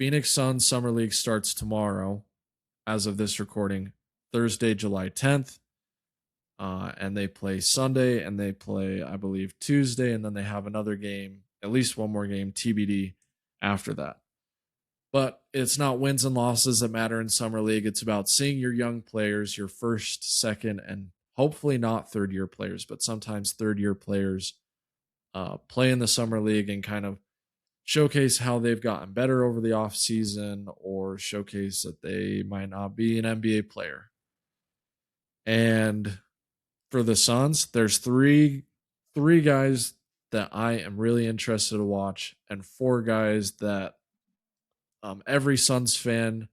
Phoenix Suns Summer League starts tomorrow, as of this recording, Thursday, July 10th. And they play Sunday and they play, I believe, Tuesday. And then they have another game, at least one more game, TBD, after that. But it's not wins and losses that matter in Summer League. It's about seeing your young players, your first, second, and hopefully not third year players, but sometimes third year players play in the Summer League and kind of showcase how they've gotten better over the offseason or showcase that they might not be an NBA player. And for the Suns, there's three guys that I am really interested to watch, and four guys that every Suns fan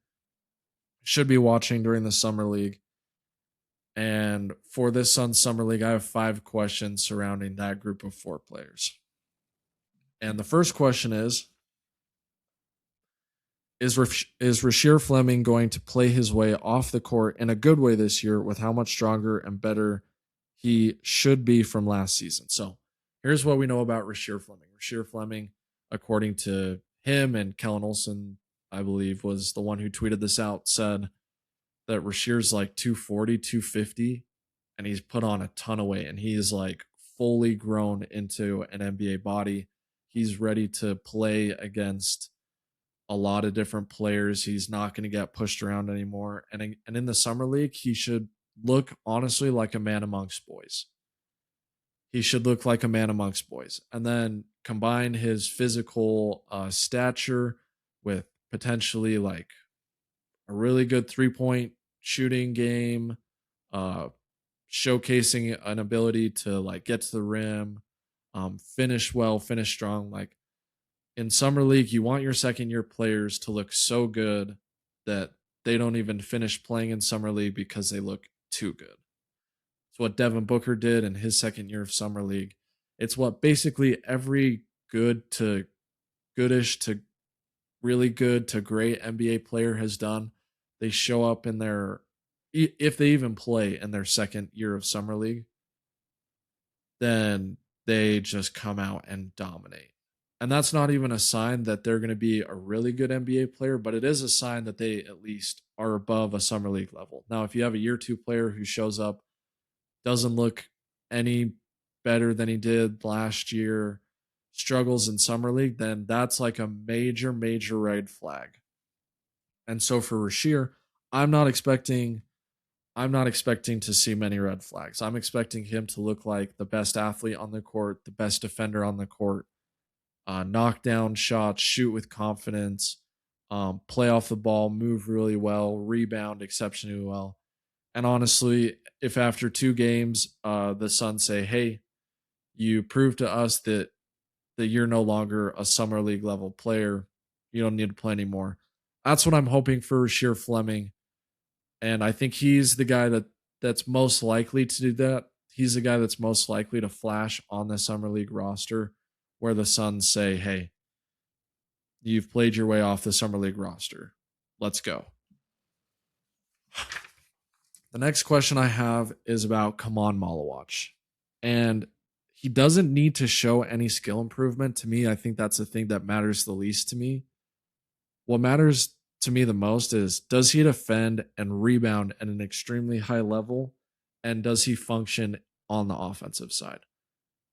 should be watching during the summer league. And for this Suns summer league, I have 5 questions surrounding that group of 4 players. And the first question is Rasheer Fleming going to play his way off the court in a good way this year with how much stronger and better he should be from last season? So here's what we know about Rasheer Fleming. Rasheer Fleming, according to him and Kellen Olson, I believe, was the one who tweeted this out, said that Rasheer's like 240, 250, and he's put on a ton of weight, and he is like fully grown into an NBA body. He's ready to play against a lot of different players. He's not going to get pushed around anymore. And in the summer league, he should look honestly like a man amongst boys. He should look like a man amongst boys. And then combine his physical stature with potentially like a really good 3-point shooting game, showcasing an ability to like get to the rim, finish well, finish strong. Like in summer league, you want your second year players to look so good that they don't even finish playing in summer league because they look too good. It's what Devin Booker did in his second year of summer league. It's what basically every good to goodish to really good to great NBA player has done. They show up in their, if they even play in their second year of summer league, then they just come out and dominate. And that's not even a sign that they're going to be a really good NBA player, but it is a sign that they at least are above a summer league level. Now, if you have a year 2 player who shows up, doesn't look any better than he did last year, struggles in summer league, then that's like a major, major red flag. And so for Rasheer, I'm not expecting to see many red flags. I'm expecting him to look like the best athlete on the court, the best defender on the court, knock down shots, shoot with confidence, play off the ball, move really well, rebound exceptionally well. And honestly, if after 2 games, the Suns say, "Hey, you proved to us that you're no longer a summer league level player. You don't need to play anymore." That's what I'm hoping for Rasheer Fleming, and I think he's the guy that's most likely to do that. He's the guy that's most likely to flash on the summer league roster, where the Suns say, "Hey, you've played your way off the summer league roster. Let's go." The next question I have is about Kaman Malawach. And he doesn't need to show any skill improvement. To me, I think that's the thing that matters the least to me. What matters to me the most is, does he defend and rebound at an extremely high level? And does he function on the offensive side?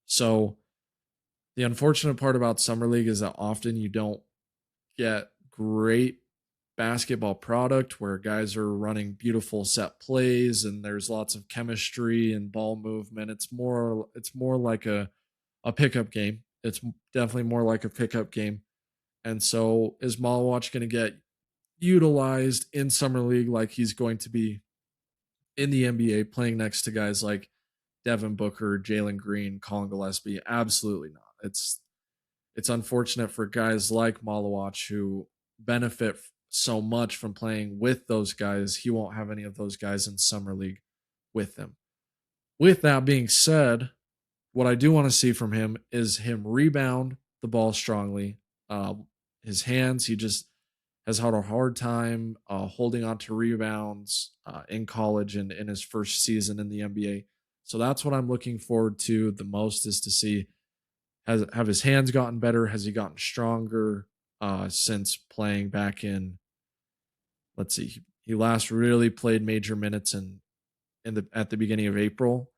So the unfortunate part about Summer League is that often you don't get great basketball product where guys are running beautiful set plays and there's lots of chemistry and ball movement. It's more like a pickup game. It's definitely more like a pickup game. And so is Malawach going to get utilized in summer league like he's going to be in the NBA playing next to guys like Devin Booker, Jalen Green, Colin Gillespie? Absolutely not. It's unfortunate for guys like Malawach who benefit so much from playing with those guys. He won't have any of those guys in summer league with him. With that being said, what I do want to see from him is him rebound the ball strongly. His hands, he just has had a hard time holding on to rebounds in college and in his first season in the NBA. So that's what I'm looking forward to the most, is to see, have his hands gotten better? Has he gotten stronger? since playing back in, let's see, he last really played major minutes in the at the beginning of April.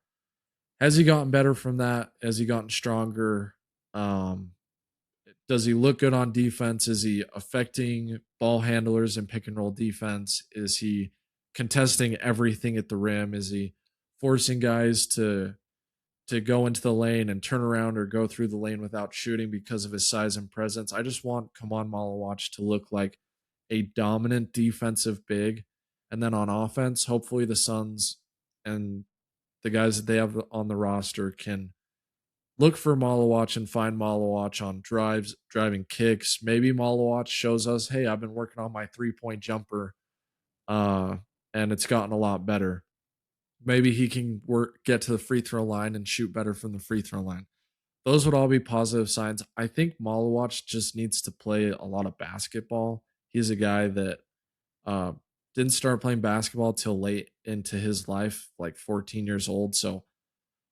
Has he gotten better from that? Has he gotten stronger? Um, does he look good on defense? Is he affecting ball handlers and pick and roll defense? Is he contesting everything at the rim? Is he forcing guys to go into the lane and turn around or go through the lane without shooting because of his size and presence? I just want Kaman Malawach to look like a dominant defensive big. And then on offense, hopefully the Suns and the guys that they have on the roster can look for Malawach and find Malawach on drives, driving kicks. Maybe Malawach shows us, hey, I've been working on my 3-point jumper, uh, and it's gotten a lot better. Maybe he can get to the free throw line and shoot better from the free throw line. Those would all be positive signs. I think Malawach just needs to play a lot of basketball. He's a guy that uh, didn't start playing basketball till late into his life, like 14 years old. So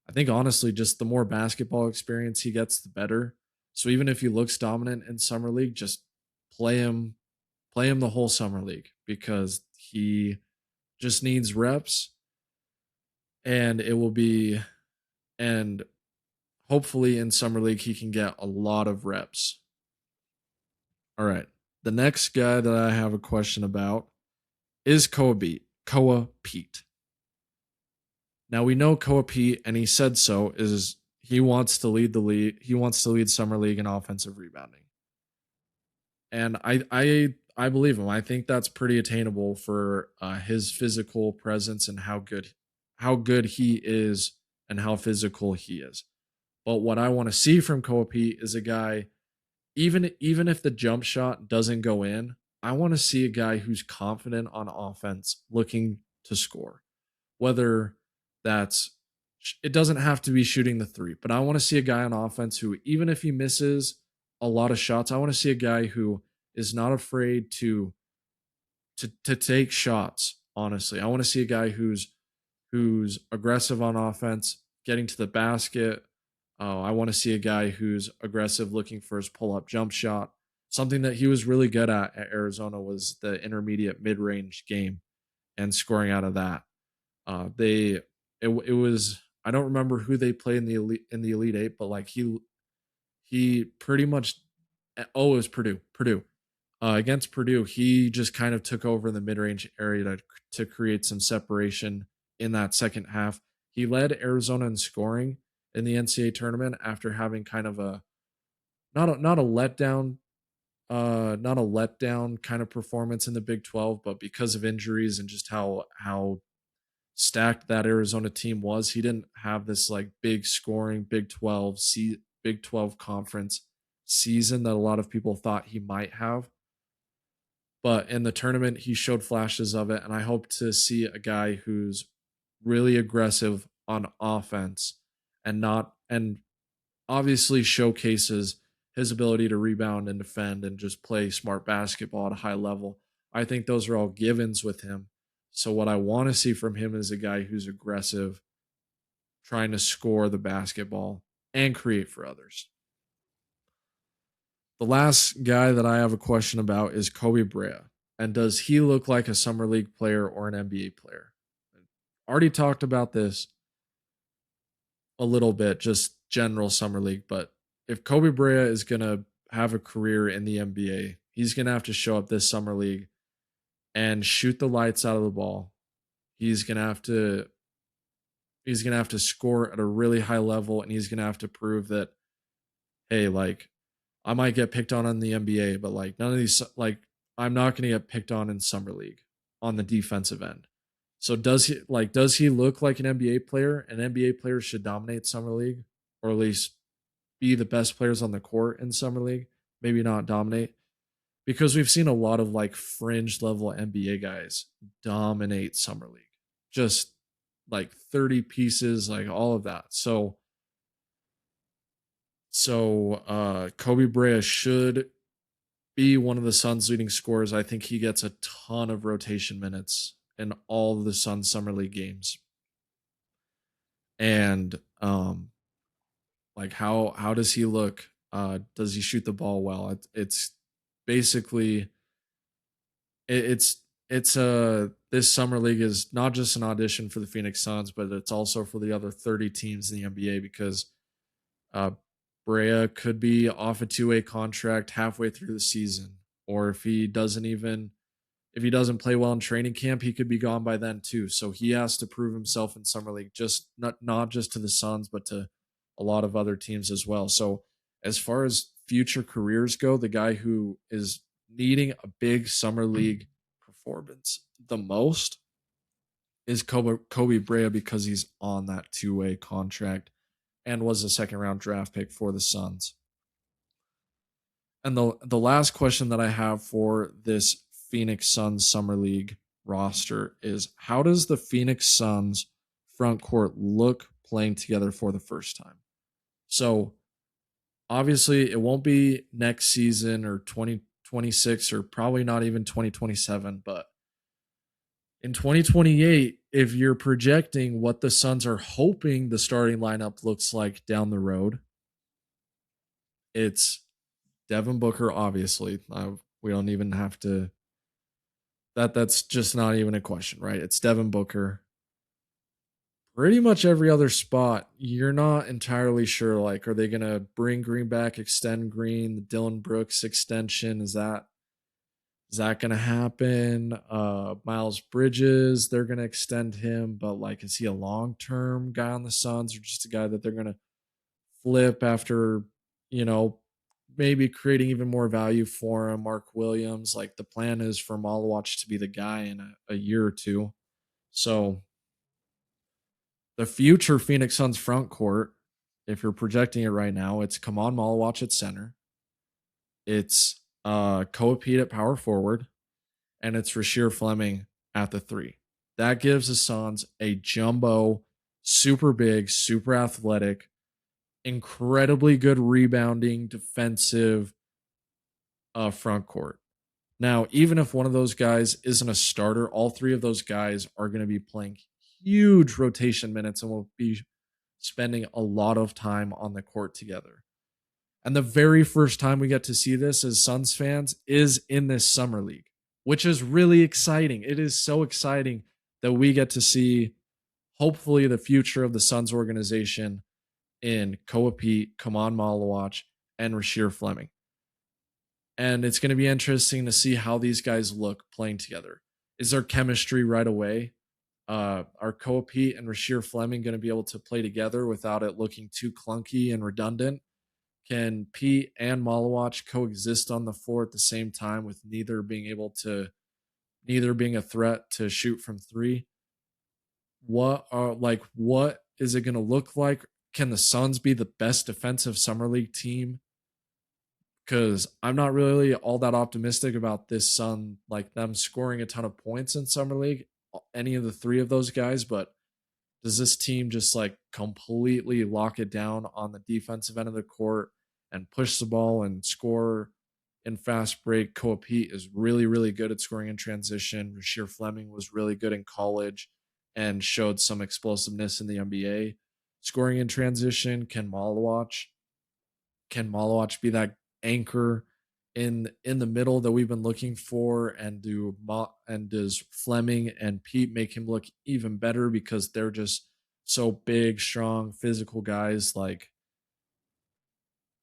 I think honestly, just the more basketball experience he gets, the better. So even if he looks dominant in summer league, just play him, play him the whole summer league because he just needs reps, and it will be, and hopefully in summer league he can get a lot of reps. All right, the next guy that I have a question about is Koa Pete. Now we know Koa Pete, and he said so, is he wants to lead the league. He wants to lead summer league in offensive rebounding, and I believe him. I think that's pretty attainable for his physical presence and how good he is and how physical he is. But what I want to see from Koa Pete is a guy, even if the jump shot doesn't go in, I want to see a guy who's confident on offense, looking to score. Whether that's it doesn't have to be shooting the three, but I want to see a guy on offense who, even if he misses a lot of shots, I want to see a guy who is not afraid to take shots. Honestly, I want to see a guy who's aggressive on offense, getting to the basket. I want to see a guy who's aggressive, looking for his pull up jump shot. Something that he was really good at Arizona was the intermediate mid range game and scoring out of that. It was, I don't remember who they played in the Elite Eight, but like he pretty much, oh, it was Purdue. Against Purdue, he just kind of took over in the mid range area to create some separation in that second half. He led Arizona in scoring in the NCAA tournament after having kind of a not a letdown, not a letdown kind of performance in the Big 12, but because of injuries and just how stacked that Arizona team was, he didn't have this like big scoring Big 12 conference season that a lot of people thought he might have. But in the tournament, he showed flashes of it, and I hope to see a guy who's really aggressive on offense and obviously showcases his ability to rebound and defend and just play smart basketball at a high level. I think those are all givens with him. So what I want to see from him is a guy who's aggressive, trying to score the basketball and create for others. The last guy that I have a question about is Kobe Brea. And does he look like a summer league player or an NBA player? Already talked about this a little bit, just general summer league. But if Kobe Brea is going to have a career in the NBA, he's going to have to show up this summer league and shoot the lights out of the ball. He's going to have to score at a really high level, and he's going to have to prove that, hey, like, I might get picked on in the NBA, but like none of these, like, I'm not going to get picked on in summer league on the defensive end. So does he look like an NBA player? An NBA player should dominate summer league, or at least be the best players on the court in summer league. Maybe not dominate, because we've seen a lot of like fringe level NBA guys dominate summer league, just like 30 pieces, like all of that. So Kobe Brea should be one of the Suns' leading scorers. I think he gets a ton of rotation minutes in all of the Suns summer league games. And like how does he look? Does he shoot the ball well? It's basically it's this summer league is not just an audition for the Phoenix Suns, but it's also for the other 30 teams in the NBA because uh, Brea could be off a two-way contract halfway through the season, or if he doesn't play well in training camp, he could be gone by then too. So he has to prove himself in summer league, just not just to the Suns, but to a lot of other teams as well. So as far as future careers go, the guy who is needing a big summer league performance the most is Kobe Brea because he's on that two-way contract and was a second round draft pick for the Suns. And the last question that I have for this Phoenix Suns Summer League roster is how does the Phoenix Suns front court look playing together for the first time? So obviously it won't be next season or 2026 or probably not even 2027, but in 2028, if you're projecting what the Suns are hoping the starting lineup looks like down the road, it's Devin Booker, obviously. We don't even have to. That's just not even a question, right? It's Devin Booker. Pretty much every other spot, you're not entirely sure. Like, are they gonna bring Green back, extend Green, the Dylan Brooks extension? Is that gonna happen? Miles Bridges, they're gonna extend him, but like, is he a long term guy on the Suns or just a guy that they're gonna flip after, you know, maybe creating even more value for him? Mark Williams, like the plan is for Malawatch to be the guy in a year or two. So the future Phoenix Suns front court, if you're projecting it right now, it's Kaman Malawatch at center. It's Koa Pete at power forward, and it's Rasheer Fleming at the three. That gives the Suns a jumbo, super big, super athletic, incredibly good rebounding, defensive front court. Now, even if one of those guys isn't a starter, all three of those guys are going to be playing huge rotation minutes and will be spending a lot of time on the court together. And the very first time we get to see this as Suns fans is in this summer league, which is really exciting. It is so exciting that we get to see, hopefully, the future of the Suns organization in Koa Pete, Kaman Malawatch, and Rasheer Fleming. And it's going to be interesting to see how these guys look playing together. Is there chemistry right away? Are Koa Pete and Rasheer Fleming going to be able to play together without it looking too clunky and redundant? Can Pete and Malawatch coexist on the floor at the same time with neither being a threat to shoot from three? What is it going to look like? Can the Suns be the best defensive summer league team? Because I'm not really all that optimistic about this Sun, like them scoring a ton of points in summer league, any of the three of those guys. But does this team just like completely lock it down on the defensive end of the court and push the ball and score in fast break? Koa Pete is really, really good at scoring in transition. Rasheer Fleming was really good in college and showed some explosiveness in the NBA. Scoring in transition, Can Malawatch be that anchor in the middle that we've been looking for? And does Fleming and Pete make him look even better because they're just so big, strong, physical guys? Like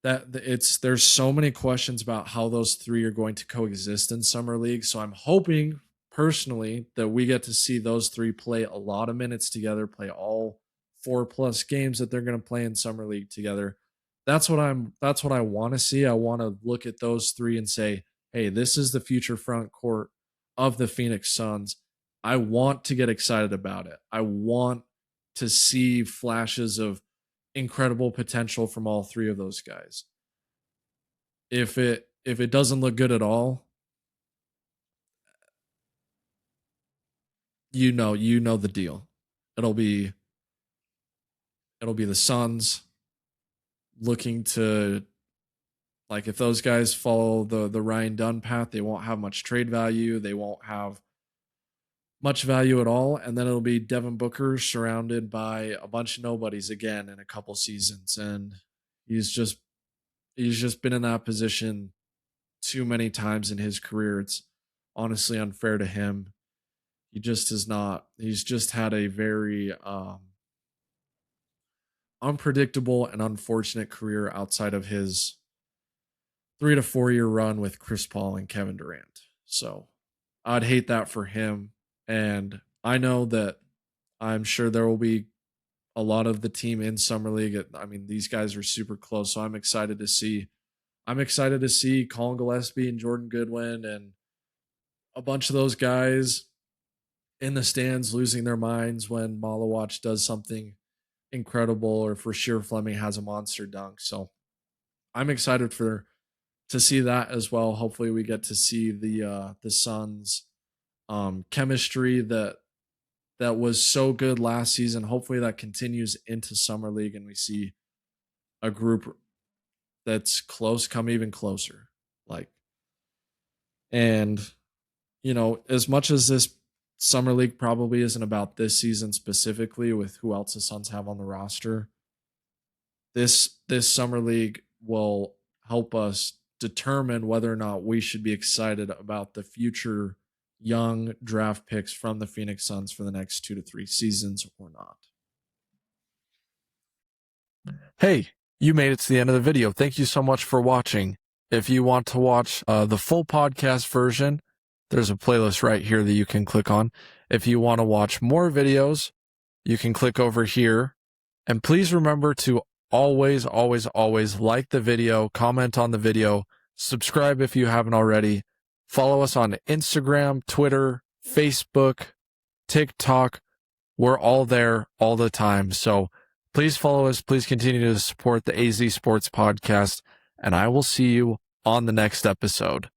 that, there's so many questions about how those three are going to coexist in summer league. So I'm hoping personally that we get to see those three play a lot of minutes together, play all 4+ games that they're going to play in summer league together. That's what I want to see. I want to look at those three and say, hey, this is the future front court of the Phoenix Suns. I want to get excited about it. I want to see flashes of incredible potential from all three of those guys. If it doesn't look good at all, you know the deal. It'll be it'll be the Suns looking to, like, if those guys follow the Ryan Dunn path, they won't have much trade value. They won't have much value at all, and then it'll be Devin Booker surrounded by a bunch of nobodies again in a couple seasons, and he's just he's just been in that position too many times in his career. It's honestly unfair to him. He just has not. He's just had a very unpredictable and unfortunate career outside of his 3 to 4 year run with Chris Paul and Kevin Durant. So I'd hate that for him. And I know that I'm sure there will be a lot of the team in summer league. I mean, these guys are super close, so I'm excited to see. I'm excited to see Colin Gillespie and Jordan Goodwin and a bunch of those guys in the stands losing their minds when Malawatch does something incredible or for sure Fleming has a monster dunk. So I'm excited for to see that as well. Hopefully we get to see the Suns chemistry that was so good last season. Hopefully that continues into summer league and we see a group that's close come even closer. Like, and as much as this summer league probably isn't about this season specifically with who else the Suns have on the roster, this summer league will help us determine whether or not we should be excited about the future young draft picks from the Phoenix Suns for the next 2 to 3 seasons or not. Hey, you made it to the end of the video. Thank you so much for watching. If you want to watch the full podcast version, there's a playlist right here that you can click on. If you want to watch more videos, you can click over here. And please remember to always, always, always like the video, comment on the video, subscribe if you haven't already. Follow us on Instagram, Twitter, Facebook, TikTok. We're all there all the time. So please follow us. Please continue to support the AZ Sports Podcast. And I will see you on the next episode.